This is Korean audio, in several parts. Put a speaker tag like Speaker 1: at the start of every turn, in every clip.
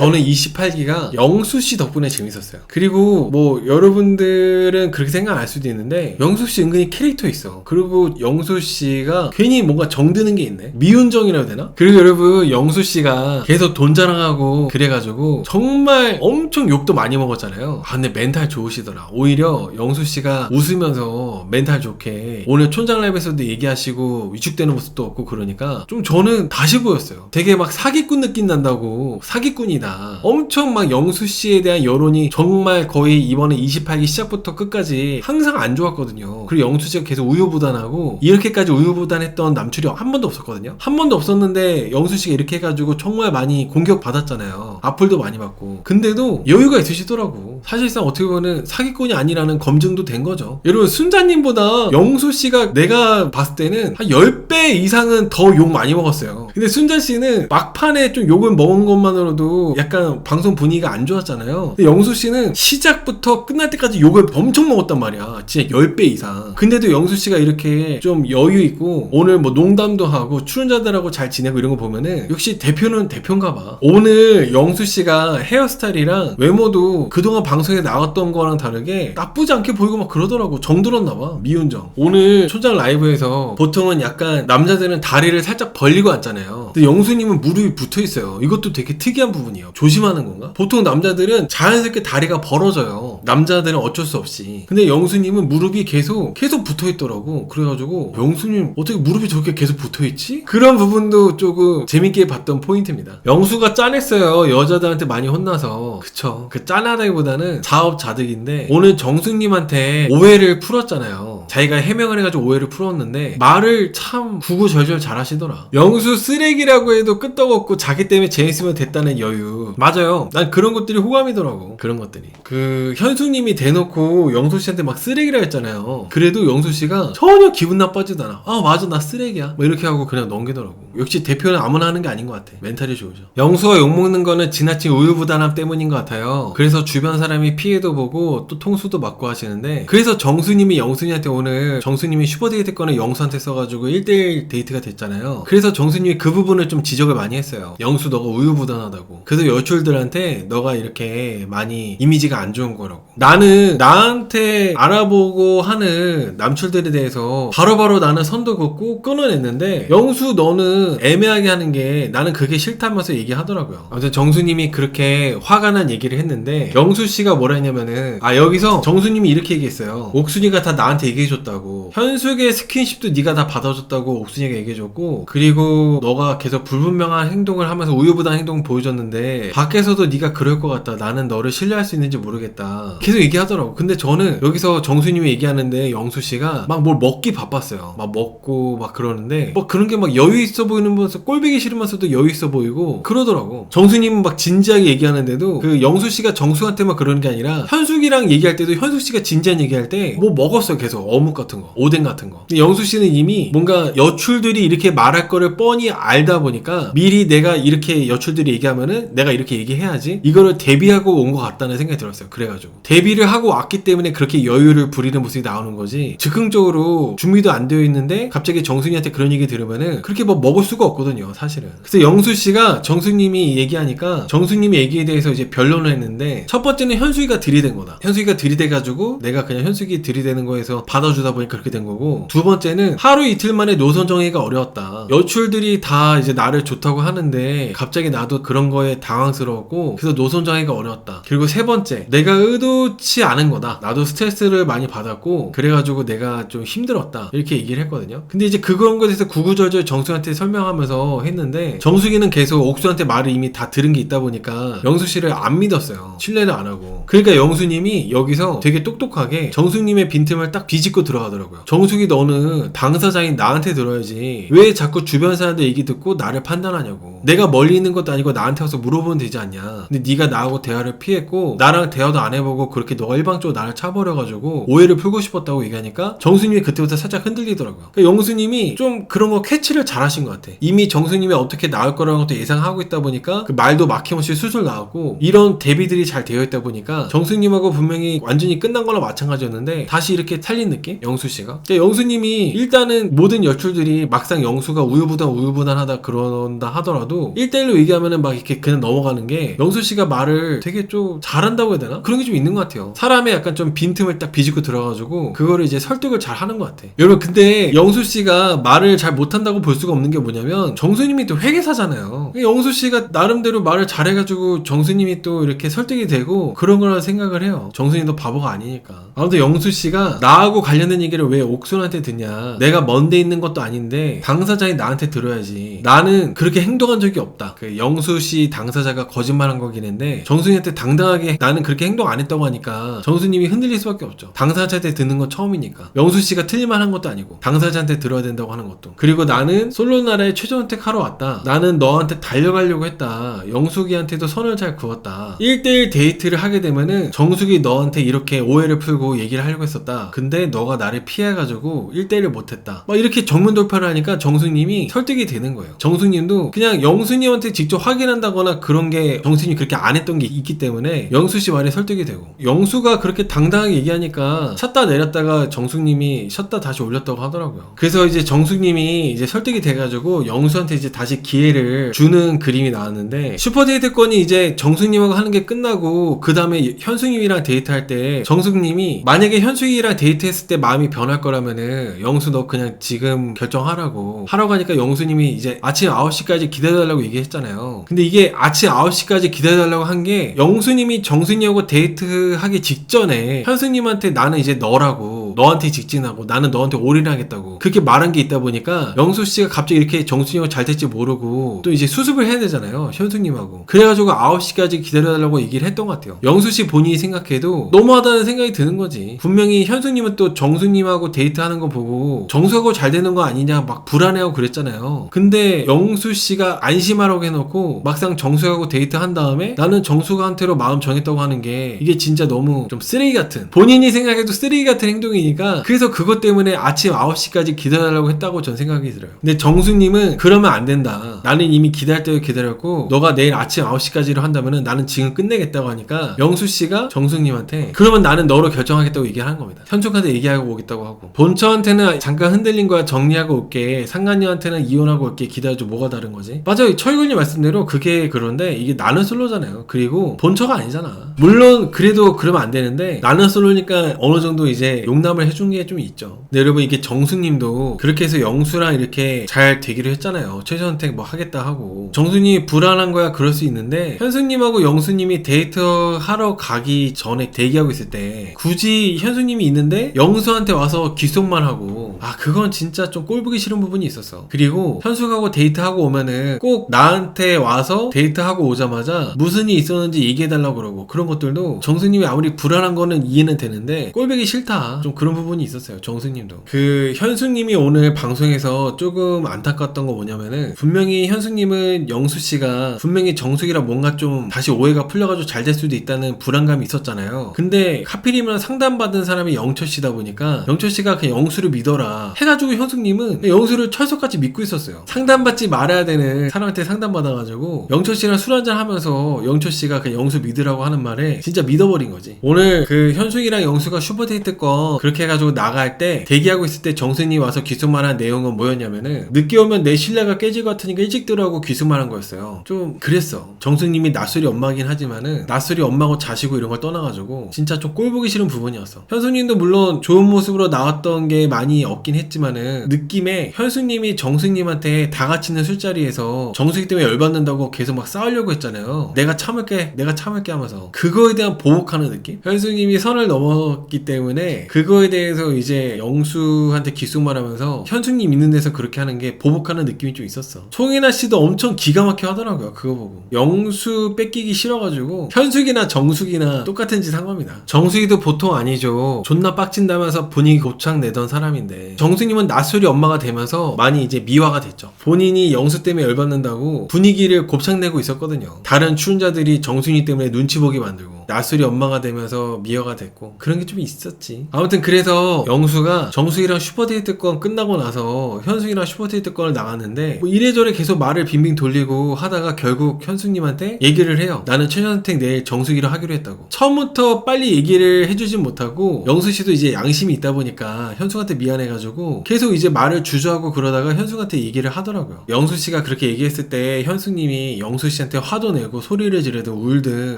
Speaker 1: 저는 28기가 영수씨 덕분에 재밌었어요. 그리고 뭐 여러분들은 그렇게 생각 안 할 수도 있는데 영수씨 은근히 캐릭터 있어. 그리고 영수씨가 괜히 뭔가 정드는 게 있네. 미운정이라고 해야 되나? 그리고 여러분 영수씨가 계속 돈 자랑하고 그래가지고 정말 엄청 욕도 많이 먹었잖아요. 아 근데 멘탈 좋으시더라. 오히려 영수씨가 웃으면서 멘탈 좋게 오늘 촌장 라이브에서도 얘기하시고 위축되는 모습도 없고 그러니까 좀 저는 다시 보였어요. 되게 막 사기꾼 느낌 난다고. 사기꾼이다. 엄청 막 영수씨에 대한 여론이 정말 거의 이번에 28기 시작부터 끝까지 항상 안 좋았거든요. 그리고 영수씨가 계속 우유부단하고 이렇게까지 우유부단했던 남출이 한 번도 없었거든요. 한 번도 없었는데 영수씨가 이렇게 해가지고 정말 많이 공격받았잖아요. 악플도 많이 받고. 근데도 여유가 있으시더라고. 사실상 어떻게 보면 사기꾼이 아니라는 검증도 된 거죠. 여러분 순자님보다 영수씨가 내가 봤을 때는 한 10배 이상은 더 욕 많이 먹었어요. 근데 순자씨는 막판에 좀 욕을 먹은 것만으로도 약간 방송 분위기가 안 좋았잖아요. 근데 영수씨는 시작부터 끝날 때까지 욕을 엄청 먹었단 말이야. 진짜 10배 이상. 근데도 영수씨가 이렇게 좀 여유 있고 오늘 뭐 농담도 하고 출연자들하고 잘 지내고 이런 거 보면은 역시 대표는 대표인가 봐. 오늘 영수씨가 헤어스타일이랑 외모도 그동안 방송에 나왔던 거랑 다르게 나쁘지 않게 보이고 막 그러더라고. 정들었나 봐. 미운정. 오늘 초장 라이브에서 보통은 약간 남자들은 다리를 살짝 벌리고 앉잖아요. 근데 영수님은 무릎이 붙어 있어요. 이것도 되게 특이한 부분이에요. 조심하는 건가? 보통 남자들은 자연스럽게 다리가 벌어져요. 남자들은 어쩔 수 없이. 근데 영수님은 무릎이 계속 붙어 있더라고. 그래가지고 영수님 어떻게 무릎이 저렇게 계속 붙어 있지? 그런 부분도 조금 재밌게 봤던 포인트입니다. 영수가 짠했어요. 여자들한테 많이 혼나서. 그쵸. 그 짠하다기보다는 자업자득인데 오늘 정수님한테 오해를 풀었잖아요. 자기가 해명을 해가지고 오해를 풀었는데 말을 참 구구절절 잘 하시더라. 영수 쓰레기라고 해도 끄떡없고 자기 때문에 재밌으면 됐다는 여유. 맞아요. 난 그런 것들이 호감이더라고. 그런 것들이. 그 현수님이 대놓고 영수씨한테 막 쓰레기라 했잖아요. 그래도 영수씨가 전혀 기분 나빠지도 않아. 아 맞아 나 쓰레기야 뭐 이렇게 하고 그냥 넘기더라고. 역시 대표는 아무나 하는 게 아닌 것 같아. 멘탈이 좋으죠. 영수가 욕먹는 거는 지나친 우유부단함 때문인 것 같아요. 그래서 주변 사람이 피해도 보고 또 통수도 맞고 하시는데 그래서 정수님이 영수님한테 오늘 정수님이 슈퍼데이트 거는 영수한테 써가지고 1대1 데이트가 됐잖아요. 그래서 정수님이 그 부분을 좀 지적을 많이 했어요. 영수 너가 우유부단하다고. 그래서 여출들한테 너가 이렇게 많이 이미지가 안 좋은 거라고. 나는 나한테 알아보고 하는 남출들에 대해서 바로바로 나는 선도 긋고 끊어냈는데 영수 너는 애매하게 하는 게 나는 그게 싫다면서 얘기하더라고요. 아무튼 정수님이 그렇게 화가 난 얘기를 했는데 영수씨가 뭐라 했냐면은 여기서 정수님이 이렇게 얘기했어요. 옥순이가 다 나한테 얘기해줬다고. 현숙의 스킨십도 네가 다 받아줬다고 옥순이가 얘기해줬고 그리고 너가 계속 불분명한 행동을 하면서 우유부단 행동을 보여줬는데 밖에서도 네가 그럴 것 같다. 나는 너를 신뢰할 수 있는지 모르겠다. 계속 얘기하더라고. 근데 저는 여기서 정수님이 얘기하는데 영수씨가 막 뭘 먹기 바빴어요. 막 먹고 막 그러는데 뭐 그런 게 막 여유 있어 보이면서 꼴보기 싫으면서도 여유 있어 보이고 그러더라고. 정수님은 막 진지하게 얘기하는데도 그 영수씨가 정수한테만 그러는 게 아니라 현숙이랑 얘기할 때도 현숙씨가 진지한 얘기할 때 뭐 먹었어요. 계속 어묵 같은 거 오뎅 같은 거. 근데 영수씨는 이미 뭔가 여출들이 이렇게 말할 거를 뻔히 알다 보니까 미리 내가 이렇게 여출들이 얘기하면은 내가 이렇게 얘기해야지 이거를 대비하고 온 것 같다는 생각이 들었어요. 그래가지고 대비를 하고 왔기 때문에 그렇게 여유를 부리는 모습이 나오는 거지 즉흥적으로 준비도 안 되어 있는데 갑자기 정순이한테 그런 얘기 들으면은 그렇게 뭐 먹을 수가 없거든요. 사실은. 그래서 영수씨가 정수님이 얘기하니까 정수님이 얘기에 대해서 이제 변론을 했는데 첫 번째는 현숙이가 들이댄 거다. 현숙이가 들이대가지고 내가 그냥 현숙이 들이대는 거에서 받아주다 보니까 그렇게 된 거고 두 번째는 하루 이틀 만에 노선 정의가 어려웠다. 여출들이 다 이제 나를 좋다고 하는데 갑자기 나도 그런 거에 당황스러웠고 그래서 노선 정의가 어려웠다. 그리고 세 번째 내가 의도치 않은 거다. 나도 스트레스를 많이 받았고 그래가지고 내가 좀 힘들었다. 이렇게 얘기를 했거든요. 근데 이제 그런 거에 대해서 구구절절 정수한테 설명하면서 했는데 정수기는 계속 옥수한테 말을 이미 다 들은 게 있다 보니까 영수씨를 안 믿었어요. 신뢰를 안 하고. 그러니까 영수님이 여기서 되게 똑똑하게 정수님의 빈틈을 딱 비집고 들어가더라고요. 정수기 너는 당사자인 나한테 들어야지 왜 자꾸 주변 사람들 얘기 듣고 나를 판단하냐고. 내가 멀리 있는 것도 아니고 나한테 와서 물어보면 되지 않냐. 근데 네가 나하고 대화를 피했고 나랑 대화도 안 해보고 그렇게 너가 일방적으로 나를 차버려가지고 오해를 풀고 싶었다고 얘기하니까 정수님이 그때부터 살짝 흔들리더라고요. 그러니까 영수님이 좀 그런 거 캐치를 잘 하신 것 같아. 이미 정수님이 어떻게 나올 거라는 것도 예상하고 있다 보니까 그 말도 막힘없이 술술 나왔고 이런 대비들이 잘 되어 있다 보니까 정수님하고 분명히 완전히 끝난 거나 마찬가지였는데 다시 이렇게 살린 느낌? 영수씨가. 영수님이 일단은 모든 연출들이 막상 영수가 우유부단하다 그런다 하더라도 1대1로 얘기하면은 막 이렇게 그냥 넘어가는 게 영수씨가 말을 되게 좀 잘한다고 해야 되나? 그런 게 좀 있는 것 같아요. 사람의 약간 좀 빈틈을 딱 비집고 들어가지고 그거를 이제 설득을 잘 하는 것 같아. 여러분 근데 영수씨가 말을 잘 못한다고 볼 수가 없는 게 뭐냐면 정수님이 또 회계사잖아요. 영수씨가 나름대로 말을 잘해가지고 정수님이 또 이렇게 설득이 되고 그런 거라 생각을 해요. 정수님도 바보가 아니니까. 아무튼 영수씨가 나하고 관련된 얘기를 왜 옥순한테 듣냐. 내가 먼데 있는 것도 아닌데 당사자인 나한테 들어야지. 나는 그렇게 행동한 적이 없다. 그 영수씨 당사자가 거짓말한 거긴 한데 정수님한테 당당하게 나는 그렇게 행동 안 했다고 하니까 정수님이 흔들릴 수밖에 없죠. 당사자한테 듣는 건 처음이니까. 영수씨가 틀릴만 한 것도 아니고 당사자한테 들어야 된다고 하는 것도. 그리고 나는 솔로 나라에 최종 선택하러 왔다. 나는 너한테 달려가려고 했다. 영숙이한테도 선을 잘 그었다. 1대1 데이트를 하게 되면은 정숙이 너한테 이렇게 오해를 풀고 얘기를 하려고 했었다. 근데 너가 나를 피해가지고 1대1을 못했다. 막 이렇게 정면 돌파를 하니까 정숙님이 설득이 되는 거예요. 정숙님도 그냥 영수님한테 직접 확인한다거나 그런 게 정숙님이 그렇게 안 했던 게 있기 때문에 영수씨 말에 설득이 되고 영수가 그렇게 당당하게 얘기하니까 쳤다 내렸다가 정숙님이 쉬었다 다시 올렸다고 하더라고요. 그래서 이제 정숙님이 이제 설득이 돼가지고 영수한테 이제 다시 기회를 주는 그림이 나왔는데 슈퍼데이트권이 이제 정숙님하고 하는 게 끝나고 그 다음에 현숙님이랑 데이트할 때 정숙님이 만약에 현숙이랑 데이트했을 때 마음이 변할 거라면은 영수 너 그냥 지금 결정하라고 하라고 하니까 영수님이 이제 아침 9시까지 기다려달라고 얘기했잖아요. 근데 이게 아침 9시까지 기다려달라고 한 게 영수님이 정숙님하고 데이트하기 직전에 현숙님한테 나는 이제 너라고 너한테 직진하고 나는 너한테 올인하겠다고 그렇게 말한 게 있다 보니까 영수씨가 갑자기 이렇게 정수님하고 잘 될지 모르고 또 이제 수습을 해야 되잖아요. 현숙님하고. 그래가지고 9시까지 기다려달라고 얘기를 했던 것 같아요. 영수씨 본인이 생각해도 너무하다는 생각이 드는 거지. 분명히 현숙님은 또 정수님하고 데이트하는 거 보고 정수하고 잘 되는 거 아니냐 막 불안해하고 그랬잖아요. 근데 영수씨가 안심하라고 해놓고 막상 정수하고 데이트한 다음에 나는 정수한테로 마음 정했다고 하는 게 이게 진짜 너무 좀 쓰레기 같은 본인이 생각해도 쓰레기 같은 행동이니까 그래서 그것 때문에 아침 9시까지 기다려달라고 했다고 전 생각이 들어요. 근데 정수님은 그러면 안 된다. 나는 이미 기다릴 때도 기다렸고 너가 내일 아침 9시까지로 한다면은 나는 지금 끝내겠다고 하니까 영수씨가 정수님한테 그러면 나는 너로 결정하겠다고 얘기를 한 겁니다. 현숙한테 얘기하고 오겠다고 하고 본처한테는 잠깐 흔들린 거야 정리하고 올게 상간녀한테는 이혼하고 올게 기다려줘 뭐가 다른 거지? 맞아요. 철군이 말씀대로 그게 그런데 이게 나는 솔로잖아요. 그리고 본처가 아니잖아. 물론 그래도 그러면 안 되는데 나는 솔로니까 어느 정도 이제 용납을 해준 게 좀 있죠. 근데 여러분 이게 정수님도 그렇게 해서 영수랑 이렇게 잘 되기로 했잖아요. 최선택 뭐 하겠다 하고 정수님이 불안한 거야 그럴 수 있는데 현숙님하고 영수님이 데이트하러 가기 전에 대기하고 있을 때 굳이 현숙님이 있는데 영수한테 와서 귓속만 하고 그건 진짜 좀 꼴보기 싫은 부분이 있었어. 그리고 현숙하고 데이트하고 오면은 꼭 나한테 와서 데이트하고 오자마자 무슨 일이 있었는지 얘기해달라고 그러고 그런 것들도 정수님이 아무리 불안한 거는 이해는 되는데 꼴보기 싫다 좀 그런 부분이 있었어요. 정수님도 그 현숙님이 오늘 방송에서 조금 안타까웠던 거 뭐냐면은 분명히 현숙님은 영수씨가 분명히 정숙이랑 뭔가 좀 다시 오해가 풀려가지고 잘 될 수도 있다는 불안감이 있었잖아요. 근데 하필이면 상담받은 사람이 영철씨다 보니까 영철씨가 그냥 영수를 믿어라 해가지고 현숙님은 영수를 철석같이 믿고 있었어요. 상담받지 말아야 되는 사람한테 상담받아가지고 영철씨랑 술 한잔 하면서 영철씨가 그냥 영수 믿으라고 하는 말에 진짜 믿어버린 거지. 오늘 그 현숙이랑 영수가 슈퍼데이트 건 그렇게 해가지고 나갈 때 대기하고 있을 때 정순이 와서 귀속만 한 내용은 뭐였냐면은 늦게 오면 내 신뢰가 깨질 것 같으니까 일찍 들어가고 귀속만 한 거였어요. 좀 그랬어. 정수님이 낯설이 엄마긴 하지만은 낯설이 엄마고 자시고 이런 걸 떠나가지고 진짜 좀 꼴보기 싫은 부분이었어. 현숙님도 물론 좋은 모습으로 나왔던 게 많이 없긴 했지만은 느낌에 현숙님이 정숙님한테 다 같이 있는 술자리에서 정숙이 때문에 열받는다고 계속 막 싸우려고 했잖아요. 내가 참을게 하면서 그거에 대한 보복하는 느낌? 현숙님이 선을 넘었기 때문에 그거에 대해서 이제 영수한테 기숙만 하면서 현숙님 있는 데서 그렇게 하는 게 보복하는 느낌이 좀 있었어. 송혜나 씨도 엄청 기가 막혀 하더라고요. 그거 보고 영수 뺏기기 싫어가지고 현숙이나 정숙이나 똑같은 짓 한 겁니다. 정숙이도 보통 아니죠. 존나 빡친다면서 분위기 곱창 내던 사람인데 정숙님은 낯설이 엄마가 되면서 많이 이제 미화가 됐죠. 본인이 영수 때문에 열받는다고 분위기를 곱창 내고 있었거든요. 다른 출연자들이 정숙이 때문에 눈치 보게 만들고 나술이 엄마가 되면서 미어가 됐고 그런 게 좀 있었지. 아무튼 그래서 영수가 정숙이랑 슈퍼데이트 건 끝나고 나서 현숙이랑 슈퍼데이트 건을 나갔는데 뭐 이래저래 계속 말을 빙빙 돌리고 하다가 결국 현숙님한테 얘기를 해요. 나는 최전선택 내일 정숙이랑 하기로 했다고. 처음부터 빨리 얘기를 해주진 못하고 영수씨도 이제 양심이 있다 보니까 현숙한테 미안해가지고 계속 이제 말을 주저하고 그러다가 현숙한테 얘기를 하더라고요. 영수씨가 그렇게 얘기했을 때 현숙님이 영수씨한테 화도 내고 소리를 지르든 울든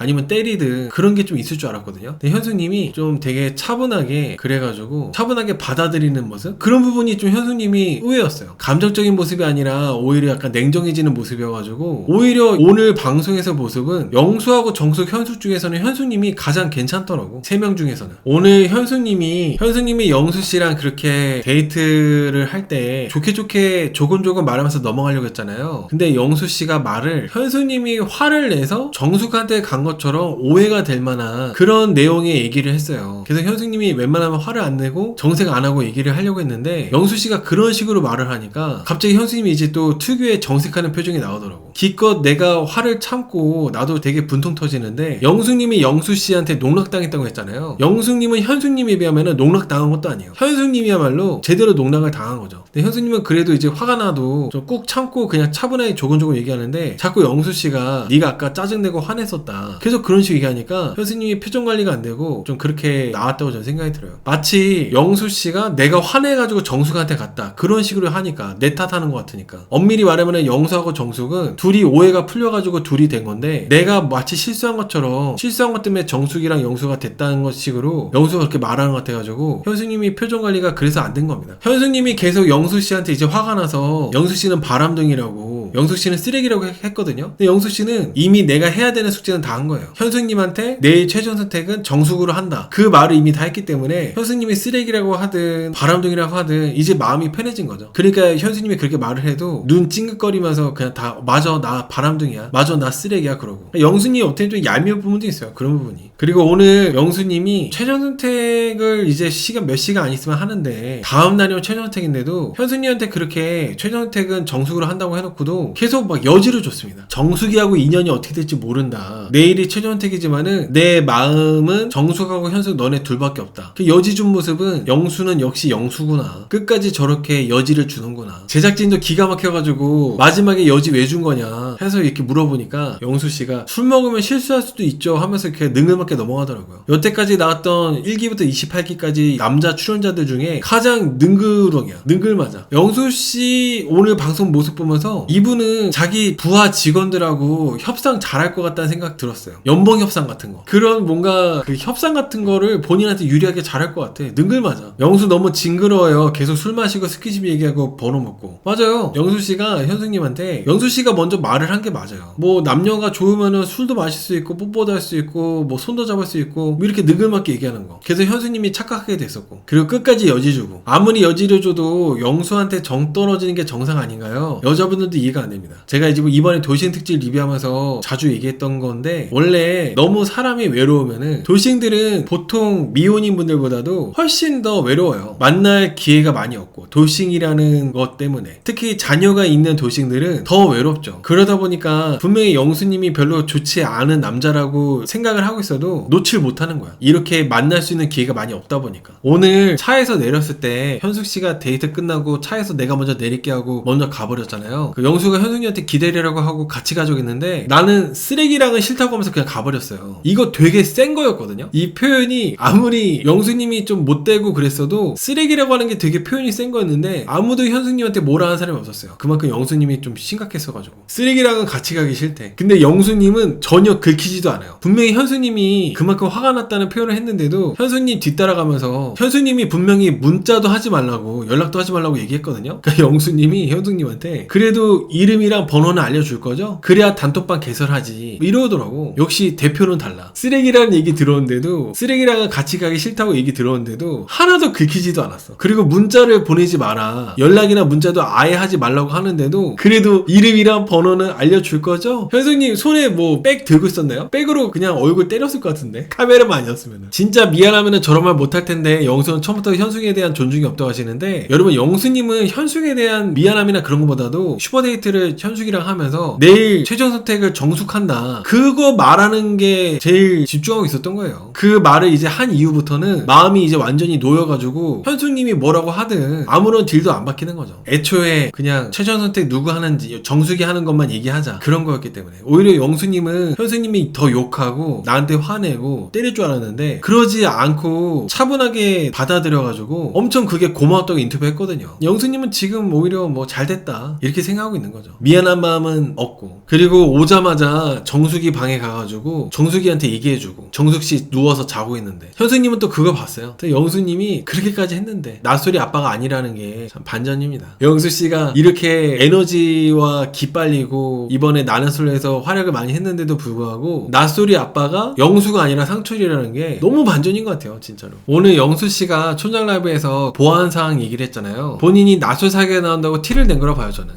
Speaker 1: 아니면 때리든 그런 게 좀 있을 줄 알았거든요. 근데 현숙님이 좀 되게 차분하게 그래가지고 차분하게 받아들이는 모습? 그런 부분이 좀 현숙님이 의외였어요. 감정적인 모습이 아니라 오히려 약간 냉정해지는 모습이어가지고 오히려 오늘 방송에서 모습은 영수하고 정숙, 현숙 중에서는 현숙님이 가장 괜찮더라고. 3명 중에서는. 오늘 현숙님이 영수씨랑 그렇게 데이트를 할 때 좋게 조금 말하면서 넘어가려고 했잖아요. 근데 영수씨가 말을 현숙님이 화를 내서 정숙한테 간 것처럼 오해가 될 만한 그런 내용의 얘기를 했어요. 그래서 현숙님이 웬만하면 화를 안 내고 정색 안 하고 얘기를 하려고 했는데 영수씨가 그런 식으로 말을 하니까 갑자기 현숙님이 이제 또 특유의 정색하는 표정이 나오더라고. 기껏 내가 화를 참고 나도 되게 분통 터지는데 영숙님이 영수씨한테 농락당했다고 했잖아요. 영숙님은 현숙님에 비하면 농락당한 것도 아니에요. 현숙님이야말로 제대로 농락을 당한 거죠. 근데 현숙님은 그래도 이제 화가 나도 좀 꾹 참고 그냥 차분하게 조곤조곤 얘기하는데 자꾸 영수씨가 네가 아까 짜증내고 화냈었다 계속 그런 식으로 얘기하니까 현숙님이 표정 관리가 안 되고 좀 그렇게 나왔다고 저는 생각이 들어요. 마치 영수씨가 내가 화내가지고 정숙한테 갔다 그런 식으로 하니까 내 탓하는 것 같으니까. 엄밀히 말하면 영수하고 정숙은 둘이 오해가 풀려가지고 둘이 된 건데 내가 마치 실수한 것처럼 실수한 것 때문에 정숙이랑 영수가 됐다는 것 식으로 영수가 그렇게 말하는 것 같아가지고 현숙님이 표정 관리가 그래서 안 된 겁니다. 현숙님이 계속 영수씨한테 이제 화가 나서 영수씨는 바람둥이라고 영수씨는 쓰레기라고 했거든요. 근데 영수씨는 이미 내가 해야 되는 숙제는 다 한 거예요. 현숙님한테 내일 최종 선택은 정숙으로 한다 그 말을 이미 다 했기 때문에 현숙님이 쓰레기라고 하든 바람둥이라고 하든 이제 마음이 편해진 거죠. 그러니까 현숙님이 그렇게 말을 해도 눈 찡긋거리면서 그냥 다 맞아 나 바람둥이야 맞아 나 쓰레기야 그러고. 영수님이 어떻게 좀 얄미운 부분도 있어요. 그런 부분이. 그리고 오늘 영수님이 최종 선택을 이제 몇 시간 안 있으면 하는데 다음 날이면 최종 선택인데도 현숙님한테 그렇게 최종 선택은 정숙으로 한다고 해놓고도 계속 막 여지를 줬습니다. 정숙이하고 인연이 어떻게 될지 모른다. 내일이 최종 선택이지만은 내 마음은 정숙하고 현숙 너네 둘밖에 없다. 그 여지 준 모습은 영수는 역시 영수구나. 끝까지 저렇게 여지를 주는구나. 제작진도 기가 막혀가지고 마지막에 여지 왜 준 거냐 해서 이렇게 물어보니까 영수씨가 술 먹으면 실수할 수도 있죠 하면서 이렇게 능글맞게 넘어가더라고요. 여태까지 나왔던 1기부터 28기까지 남자 출연자들 중에 가장 능글렁이야. 능글맞아. 영수씨 오늘 방송 모습 보면서 이분은 자기 부하 직원들하고 협상 잘할 것 같다는 생각 들었어요. 연봉 협상 같은 거. 그런 뭔가 그 협상 같은 거를 본인한테 유리하게 잘할 것 같아. 능글맞아. 영수 너무 징그러워요. 계속 술 마시고 스킨십 얘기하고 번호먹고. 맞아요. 영수씨가 현숙님한테 영수씨가 먼저 말을 한 게 맞아요. 뭐 남녀가 좋으면은 술도 마실 수 있고 뽀뽀도 할 수 있고 뭐 손도 잡을 수 있고 뭐 이렇게 능글맞게 얘기하는 거. 그래서 현숙님이 착각하게 됐었고 그리고 끝까지 여지 주고 아무리 여지를 줘도 영수한테 정 떨어지는 게 정상 아닌가요? 여자분들도 이해가 안 됩니다. 제가 이번에 도시행 특집 리뷰하면서 자주 얘기했던 건데 원래 너무 사람이 외로우면은 도시행들은 보통 미혼인 분들보다도 훨씬 더 외로워요. 만날 기회가 많이 없고 도시행이라는 것 때문에 특히 자녀가 있는 도시행들은 더 외롭죠. 그러다 보니까 분명히 영수님이 별로 좋지 않은 남자라고 생각을 하고 있어도 놓칠 못하는 거야. 이렇게 만날 수 있는 기회가 많이 없다 보니까. 오늘 차에서 내렸을 때 현숙씨가 데이트 끝나고 차에서 내가 먼저 내릴게 하고 먼저 가버렸잖아요. 그 영수가 현숙이한테 기다리라고 하고 같이 가져오겠는데 나는 쓰레기랑은 싫다고 하면서 그냥 가버렸어요. 이거 되게 센 거였거든요. 이 표현이 아무리 영수님이 좀 못되고 그랬어도 쓰레기라고 하는 게 되게 표현이 센 거였는데 아무도 현숙님한테 뭐라 하는 사람이 없었어요. 그만큼 영수님이 좀 심각했어가지고 쓰레기랑은 같이 가기 싫대. 근데 영수님은 전혀 긁히지도 않아요. 분명히 현숙님이 그만큼 화가 났다는 표현을 했는데도 현숙님 뒤따라가면서 현숙님이 분명히 문자도 하지 말라고 연락도 하지 말라고 얘기했거든요. 그러니까 영수님이 현숙님한테 그래도 이름이랑 번호는 알려줄 거죠? 그래야 단톡방 개설하지 이러더라고. 역시 대표는 달라. 쓰레기라는 얘기 들어온데도 쓰레기랑은 같이 가기 싫다고 얘기 들어온데도 하나도 긁히지도 않았어. 그리고 문자를 보내지 마라 연락이나 문자도 아예 하지 말라고 하는데도 그래도 이름이랑 번호는 알려줄 거죠? 현숙님 손에 뭐 백 들고 있었나요? 백으로 그냥 얼굴 때렸을 것 같은데 카메라만 아니었으면. 진짜 미안하면은 저런 말 못할 텐데 영수는 처음부터 현숙에 대한 존중이 없다고 하시는데, 여러분 영수님은 현숙에 대한 미안함이나 그런 것보다도 슈퍼데이트를 현숙이랑 하면서 내일 최종 선택을 정숙한다, 그거 말하는 게 제일 집중하고 있었던 거예요. 그 말을 이제 한 이후부터는 마음이 이제 완전히 놓여가지고 현숙님이 뭐라고 하든 아무런 딜도 안 박히는 거죠. 애초에 그냥 최종 선택 누구 하는지 정숙이 하는 것만 얘기하자, 그런 거였기 때문에. 오히려 영수님은 현숙님이 더 욕하고 나한테 화내고 때릴 줄 알았는데 그러지 않고 차분하게 받아들여가지고 엄청 그게 고마웠다고 인터뷰했거든요. 영수님은 지금 오히려 뭐 잘됐다 이렇게 생각하고 있는 거죠. 미안한 마음은 없고. 그리고 오자마자 정숙이 방에 가가지고 정숙이한테 얘기해주고, 정숙씨 누워서 자고 있는데 현숙님은 또 그거 봤어요. 영수님이 그렇게까지 했는데 낯소리 아빠가 아니라는 게 참 반전입니다. 영수씨가 이렇게 에너지와 기빨리고 이번에 나는 솔로에서 활약을 많이 했는데도 불구하고 낯소리 아빠가 영수가 아니라 상철이라는 게 너무 반전인 것 같아요, 진짜로. 오늘 영수씨가 촌장 라이브에서 보안사항 얘기를 했잖아요. 본인이 낯설 사기가 나온다고 티를 낸 거라 봐요, 저는.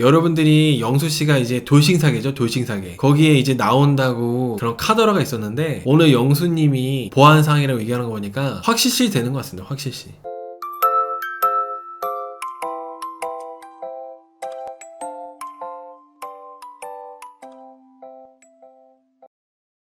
Speaker 1: 여러분들이 영수씨가 이제 돌싱사계죠, 돌싱사계. 거기에 이제 나온다고 그런 카더라가 있었는데 오늘 영수님이 보안사항이라고 얘기하는 거 보니까 확실시 되는 것 같습니다, 확실시.